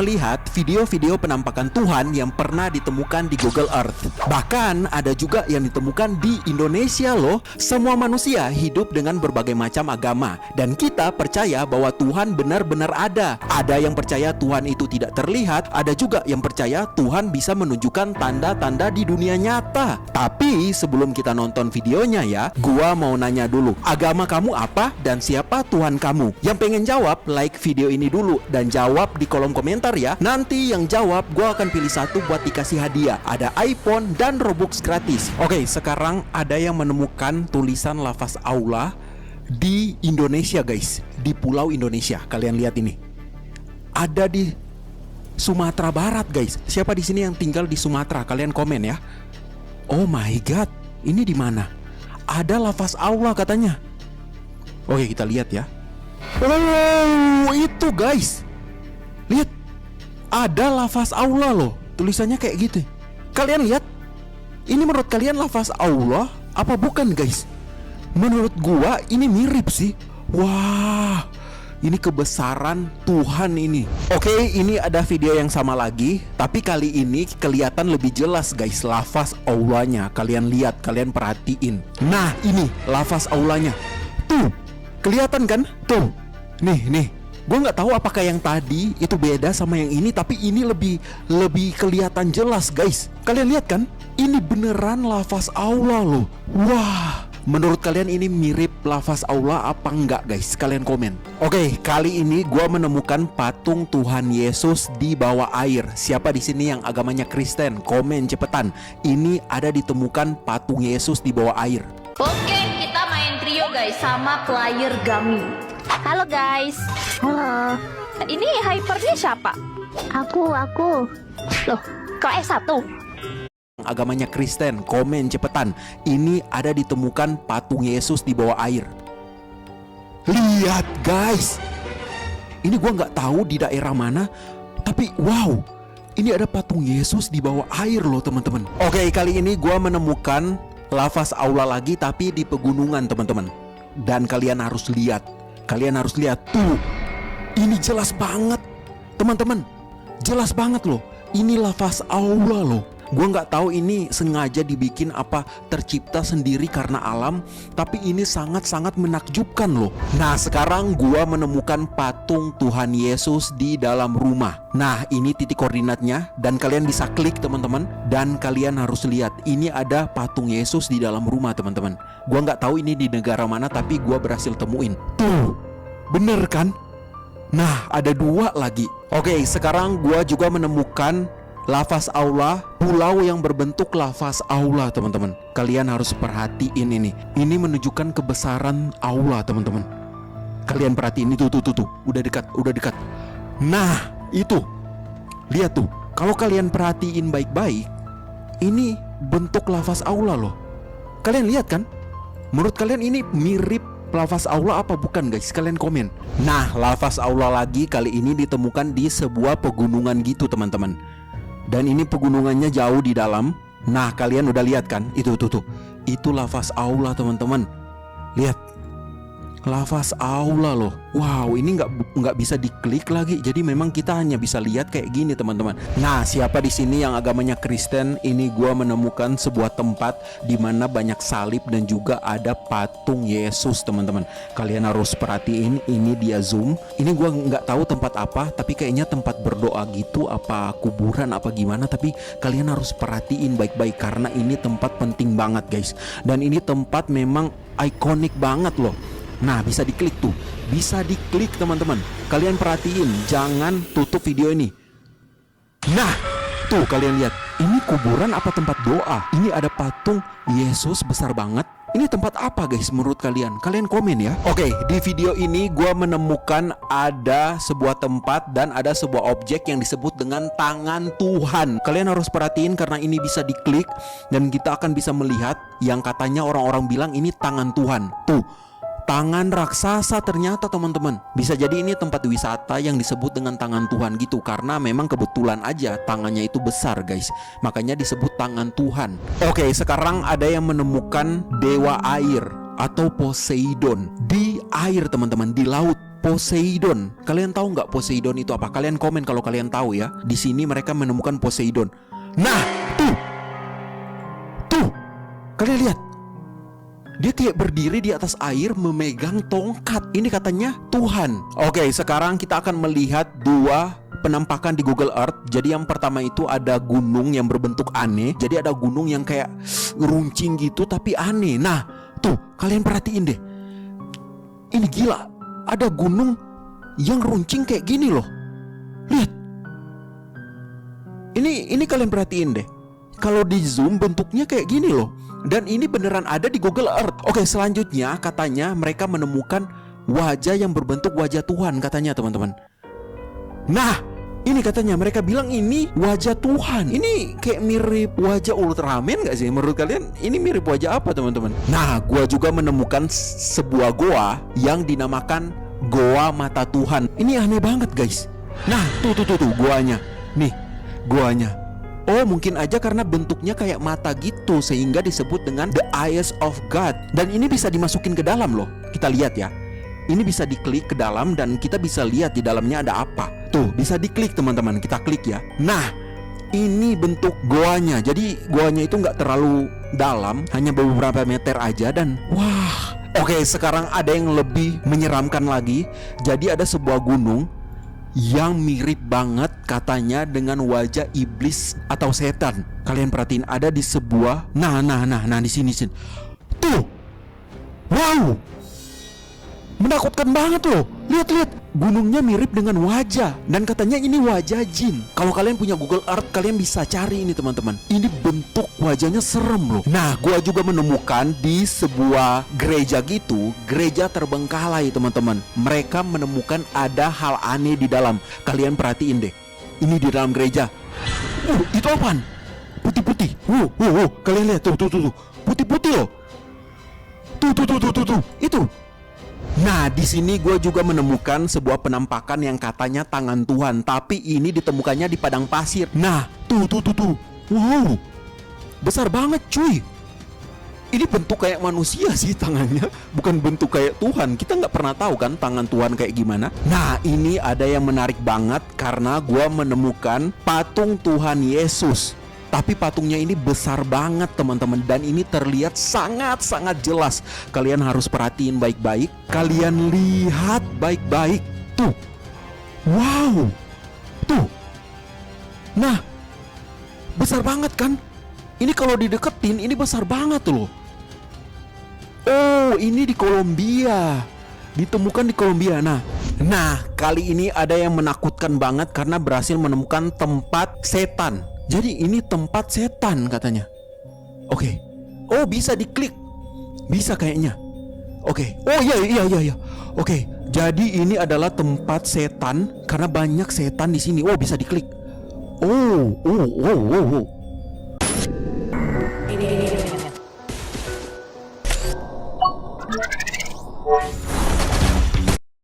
melihat video-video penampakan Tuhan yang pernah ditemukan di Google Earth. Bahkan ada juga yang ditemukan di Indonesia loh. Semua manusia hidup dengan berbagai macam agama, dan kita percaya bahwa Tuhan benar-benar ada. Ada yang percaya Tuhan itu tidak terlihat, ada juga yang percaya Tuhan bisa menunjukkan tanda-tanda di dunia nyata. Tapi sebelum kita nonton videonya ya, gua mau nanya dulu, agama kamu apa dan siapa Tuhan kamu? Yang pengen jawab, like video ini dulu dan jawab di kolom komentar ya. Nanti yang jawab gua akan pilih satu buat dikasih hadiah. Ada iPhone dan Robux gratis. Oke, sekarang ada yang menemukan tulisan lafaz Allah di Indonesia guys, di pulau Indonesia. Kalian lihat ini. Ada di Sumatera Barat guys. Siapa di sini yang tinggal di Sumatera? Kalian komen ya. Oh my god, ini di mana? Ada lafaz Allah katanya. Oke, kita lihat ya. Oh, itu guys. Lihat. Ada lafaz Allah loh. Tulisannya kayak gitu. Kalian lihat? Ini menurut kalian lafaz Allah apa bukan guys? Menurut gua ini mirip sih. Wah, ini kebesaran Tuhan ini. Oke, ini ada video yang sama lagi, tapi kali ini kelihatan lebih jelas guys lafaz Allahnya. Kalian lihat, kalian perhatiin. Nah, ini lafaz Allahnya. Tuh, kelihatan kan? Tuh, nih. Gue nggak tahu apakah yang tadi itu beda sama yang ini, tapi ini lebih kelihatan jelas guys. Kalian lihat kan? Ini beneran lafaz Allah loh. Wah, menurut kalian ini mirip lafaz Allah apa enggak guys? Kalian komen. Oke, kali ini gue menemukan patung Tuhan Yesus di bawah air. Siapa di sini yang agamanya Kristen? Komen cepetan. Ini ada ditemukan patung Yesus di bawah air. Oke, kita main trio guys sama player Gami. Halo guys. Halo, Ini hypernya siapa? aku. Loh, kok S1? Agamanya Kristen, komen cepetan. Ini ada ditemukan patung Yesus di bawah air. Lihat guys, ini gua nggak tahu di daerah mana, tapi wow, ini ada patung Yesus di bawah air loh teman-teman. Oke, kali ini gua menemukan lafaz Allah lagi tapi di pegunungan teman-teman. Dan kalian harus lihat tuh. Ini jelas banget teman-teman, jelas banget loh. Ini lafaz Allah loh. Gua nggak tahu ini sengaja dibikin apa tercipta sendiri karena alam, tapi ini sangat-sangat menakjubkan loh. Nah, sekarang gua menemukan patung Tuhan Yesus di dalam rumah. Nah, ini titik koordinatnya dan kalian bisa klik teman-teman. Dan kalian harus lihat, ini ada patung Yesus di dalam rumah teman-teman. Gua nggak tahu ini di negara mana, tapi gua berhasil temuin. Tuh, bener kan? Nah, ada dua lagi. Oke, sekarang gua juga menemukan lafaz Allah, pulau yang berbentuk lafaz Allah teman-teman. Kalian harus perhatiin ini. Ini menunjukkan kebesaran Allah teman-teman. Kalian perhatiin itu tuh. Udah dekat. Nah, itu. Lihat tuh. Kalau kalian perhatiin baik-baik, ini bentuk lafaz Allah loh. Kalian lihat kan? Menurut kalian ini mirip lafaz Allah apa bukan guys? Kalian komen. Nah, lafaz Allah lagi kali ini ditemukan di sebuah pegunungan gitu teman-teman. Dan ini pegunungannya jauh di dalam. Nah, kalian udah lihat kan? Itu tuh. Itu lafaz Allah teman-teman. Lihat. Lafaz Allah loh. Wow, ini nggak bisa diklik lagi. Jadi memang kita hanya bisa lihat kayak gini teman-teman. Nah, siapa di sini yang agamanya Kristen? Ini gua menemukan sebuah tempat di mana banyak salib dan juga ada patung Yesus teman-teman. Kalian harus perhatiin. Ini dia zoom. Ini gua nggak tahu tempat apa, tapi kayaknya tempat berdoa gitu, apa kuburan apa gimana. Tapi kalian harus perhatiin baik-baik karena ini tempat penting banget guys. Dan ini tempat memang ikonik banget loh. Nah, bisa diklik tuh. Bisa diklik teman-teman. Kalian perhatiin, jangan tutup video ini. Nah, tuh kalian lihat. Ini kuburan apa tempat doa? Ini ada patung Yesus besar banget. Ini tempat apa guys menurut kalian? Kalian komen ya. Oke, di video ini gue menemukan ada sebuah tempat dan ada sebuah objek yang disebut dengan tangan Tuhan. Kalian harus perhatiin karena ini bisa diklik dan kita akan bisa melihat yang katanya orang-orang bilang ini tangan Tuhan. Tuh, tangan raksasa ternyata teman-teman. Bisa jadi ini tempat wisata yang disebut dengan tangan Tuhan gitu. Karena memang kebetulan aja tangannya itu besar guys. Makanya disebut tangan Tuhan. Oke, sekarang ada yang menemukan dewa air atau Poseidon di air teman-teman, di laut. Poseidon. Kalian tahu nggak Poseidon itu apa? Kalian komen kalau kalian tahu ya. Di sini mereka menemukan Poseidon. Nah, tuh, kalian lihat. Dia kayak berdiri di atas air memegang tongkat. Ini katanya Tuhan. Oke, sekarang kita akan melihat dua penampakan di Google Earth. Jadi yang pertama itu ada gunung yang berbentuk aneh. Jadi ada gunung yang kayak runcing gitu tapi aneh. Nah, tuh, kalian perhatiin deh. Ini gila. Ada gunung yang runcing kayak gini loh. Lihat. Ini kalian perhatiin deh. Kalau di zoom bentuknya kayak gini loh. Dan ini beneran ada di Google Earth. Oke, selanjutnya katanya mereka menemukan wajah yang berbentuk wajah Tuhan katanya teman-teman. Nah, ini katanya mereka bilang ini wajah Tuhan. Ini kayak mirip wajah Ultraman gak sih? Menurut kalian ini mirip wajah apa teman-teman? Nah, gua juga menemukan sebuah goa yang dinamakan Goa Mata Tuhan. Ini aneh banget guys. Nah, tuh goanya. Nih, goanya. Oh, mungkin aja karena bentuknya kayak mata gitu sehingga disebut dengan The Eyes of God. Dan ini bisa dimasukin ke dalam loh. Kita lihat ya. Ini bisa diklik ke dalam dan kita bisa lihat di dalamnya ada apa. Tuh, bisa diklik teman-teman. Kita klik ya. Nah, ini bentuk goanya. Jadi goanya itu nggak terlalu dalam, hanya beberapa meter aja dan wah. Oke, sekarang ada yang lebih menyeramkan lagi. Jadi ada sebuah gunung yang mirip banget katanya dengan wajah iblis atau setan. Kalian perhatiin ada di sebuah nah di sini. Tuh. Wow. Menakutkan banget loh. Lihat. Gunungnya mirip dengan wajah dan katanya ini wajah jin. Kalau kalian punya Google Earth, kalian bisa cari ini teman-teman. Ini bentuk wajahnya serem loh. Nah, gua juga menemukan di sebuah gereja gitu, gereja terbengkalai teman-teman. Mereka menemukan ada hal aneh di dalam. Kalian perhatiin deh. Ini di dalam gereja. Itu apaan? Putih-putih. Kalian lihat tuh. Putih-putih loh. Tuh. Itu. Nah, di sini gue juga menemukan sebuah penampakan yang katanya tangan Tuhan, tapi ini ditemukannya di padang pasir. Nah, tuh. Wow, besar banget cuy. Ini bentuk kayak manusia sih tangannya, bukan bentuk kayak Tuhan. Kita nggak pernah tahu kan tangan Tuhan kayak gimana. Nah, ini ada yang menarik banget karena gue menemukan patung Tuhan Yesus. Tapi patungnya ini besar banget teman-teman. Dan ini terlihat sangat-sangat jelas. Kalian harus perhatiin baik-baik. Kalian lihat baik-baik. Tuh. Wow. Tuh. Nah, besar banget kan? Ini kalau dideketin ini besar banget loh. Oh, ini di Kolombia. Ditemukan di Kolombia. Nah, kali ini ada yang menakutkan banget karena berhasil menemukan tempat setan. Jadi ini tempat setan katanya. Oke. Oh, bisa diklik. Bisa kayaknya. Oke. Oh iya. Oke. Jadi ini adalah tempat setan karena banyak setan di sini. Oh, bisa diklik. Oh.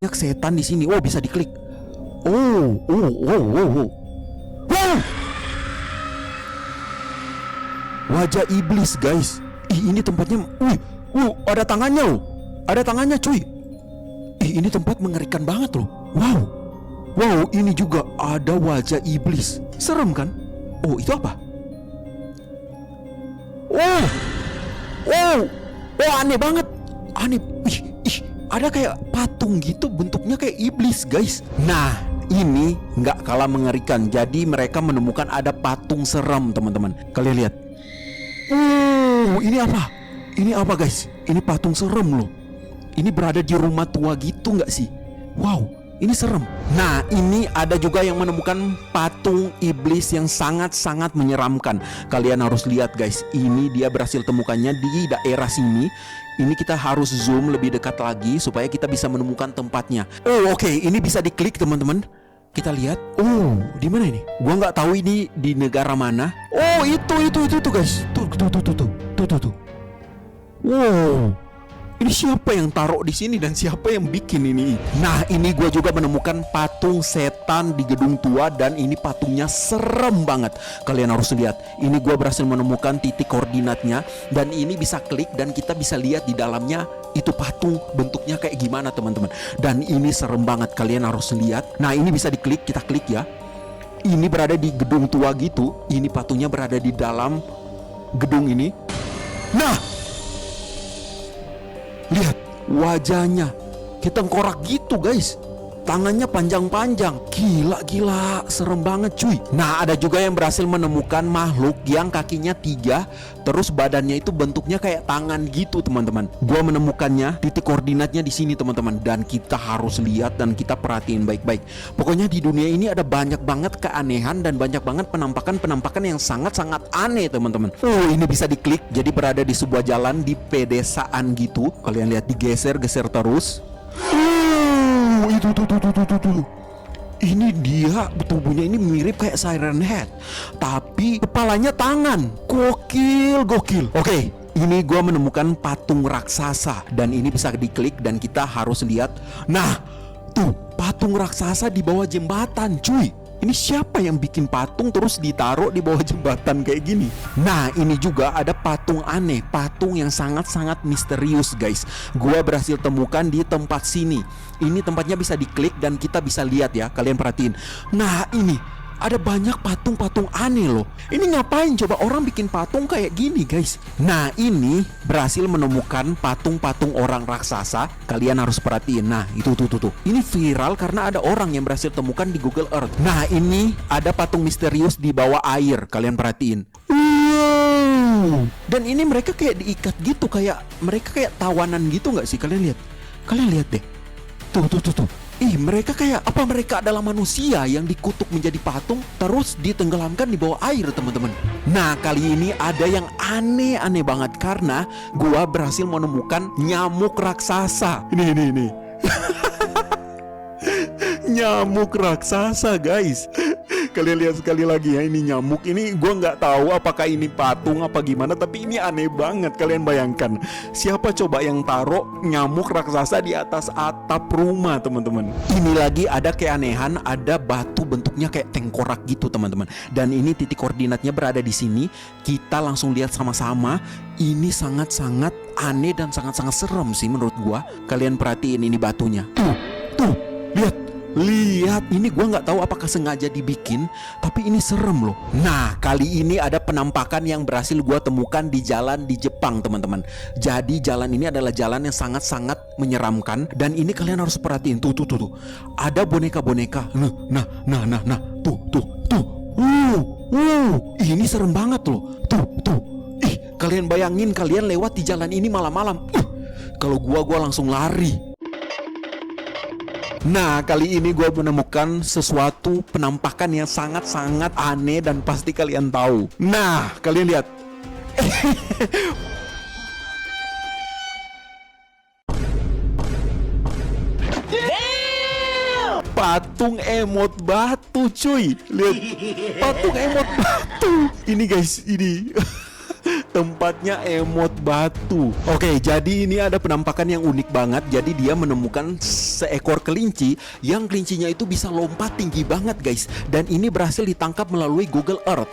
Banyak setan di sini. Oh, bisa diklik. Oh. Wow. Wajah iblis guys. Ini tempatnya. Ada tangannya loh. Ada tangannya cuy. Ini tempat mengerikan banget loh. Wow, ini juga ada wajah iblis. Serem kan? Oh, itu apa? Oh, aneh banget. Aneh. Ada kayak patung gitu, bentuknya kayak iblis guys. Nah, ini nggak kalah mengerikan. Jadi mereka menemukan ada patung serem teman-teman. Kalian lihat. Ini apa? Ini apa guys? Ini patung serem loh. Ini berada di rumah tua gitu nggak sih? Wow, ini serem. Nah, ini ada juga yang menemukan patung iblis yang sangat-sangat menyeramkan. Kalian harus lihat guys. Ini dia berhasil temukannya di daerah sini. Ini kita harus zoom lebih dekat lagi supaya kita bisa menemukan tempatnya. Oke. Ini bisa diklik teman-teman. Kita lihat. Di mana ini? Gua nggak tahu ini di negara mana. Itu guys. Tuh. Wow. Ini siapa yang taruh di sini dan siapa yang bikin ini? Nah, ini gue juga menemukan patung setan di gedung tua dan ini patungnya serem banget. Kalian harus lihat. Ini gue berhasil menemukan titik koordinatnya dan ini bisa klik dan kita bisa lihat di dalamnya itu patung bentuknya kayak gimana teman-teman. Dan ini serem banget, kalian harus lihat. Nah, ini bisa diklik, kita klik ya. Ini berada di gedung tua gitu. Ini patungnya berada di dalam gedung ini. Nah, lihat wajahnya kayak tengkorak gitu guys. Tangannya panjang-panjang. Gila, serem banget cuy. Nah, ada juga yang berhasil menemukan makhluk yang kakinya 3, terus badannya itu bentuknya kayak tangan gitu teman-teman. Gua menemukannya, titik koordinatnya di sini teman-teman. Dan kita harus lihat dan kita perhatiin baik-baik. Pokoknya di dunia ini ada banyak banget keanehan dan banyak banget penampakan yang sangat-sangat aneh teman-teman. Oh, ini bisa diklik, jadi berada di sebuah jalan di pedesaan gitu. Kalian lihat, digeser-geser terus. Itu tuh. Ini dia tubuhnya ini mirip kayak Siren Head, tapi kepalanya tangan. Gokil. Oke, ini gua menemukan patung raksasa dan ini bisa diklik dan kita harus lihat. Nah, tuh patung raksasa di bawah jembatan, cuy. Ini siapa yang bikin patung terus ditaruh di bawah jembatan kayak gini? Nah, ini juga ada patung aneh, patung yang sangat-sangat misterius guys. Gua berhasil temukan di tempat sini. Ini tempatnya bisa diklik dan kita bisa lihat ya, kalian perhatiin. Nah, ini ada banyak patung-patung aneh loh. Ini ngapain coba orang bikin patung kayak gini guys? Nah, ini berhasil menemukan patung-patung orang raksasa. Kalian harus perhatiin. Nah, itu tuh. Ini viral karena ada orang yang berhasil temukan di Google Earth. Nah, ini ada patung misterius di bawah air. Kalian perhatiin. Wow. Dan ini mereka kayak diikat gitu, kayak mereka kayak tawanan gitu nggak sih? Kalian lihat deh. Tuh. Mereka kayak apa? Mereka adalah manusia yang dikutuk menjadi patung terus ditenggelamkan di bawah air teman-teman. Nah, kali ini ada yang aneh banget karena gua berhasil menemukan nyamuk raksasa. Ini. Nyamuk raksasa guys. Kalian lihat sekali lagi ya, ini nyamuk. Ini gue nggak tahu apakah ini patung apa gimana, tapi ini aneh banget. Kalian bayangkan, siapa coba yang taruh nyamuk raksasa di atas atap rumah teman-teman. Ini lagi ada keanehan, ada batu bentuknya kayak tengkorak gitu teman-teman. Dan ini titik koordinatnya berada di sini. Kita langsung lihat sama-sama. Ini sangat-sangat aneh dan sangat-sangat serem sih menurut gue. Kalian perhatiin ini batunya. Tuh, Lihat, ini gua nggak tahu apakah sengaja dibikin, tapi ini serem loh. Nah, kali ini ada penampakan yang berhasil gua temukan di jalan di Jepang, teman-teman. Jadi jalan ini adalah jalan yang sangat-sangat menyeramkan dan ini kalian harus perhatiin. Tuh. Ada boneka-boneka. Nah. Tuh. Ini serem banget loh. Tuh. Kalian bayangin kalian lewat di jalan ini malam-malam. Kalau gua langsung lari. Nah, kali ini gue menemukan sesuatu penampakan yang sangat-sangat aneh dan pasti kalian tahu. Nah, kalian lihat. Patung emot batu cuy. Lihat, patung emot batu. Ini guys, ini tempatnya emot batu. Oke, jadi ini ada penampakan yang unik banget. Jadi dia menemukan seekor kelinci yang kelincinya itu bisa lompat tinggi banget guys. Dan ini berhasil ditangkap melalui Google Earth.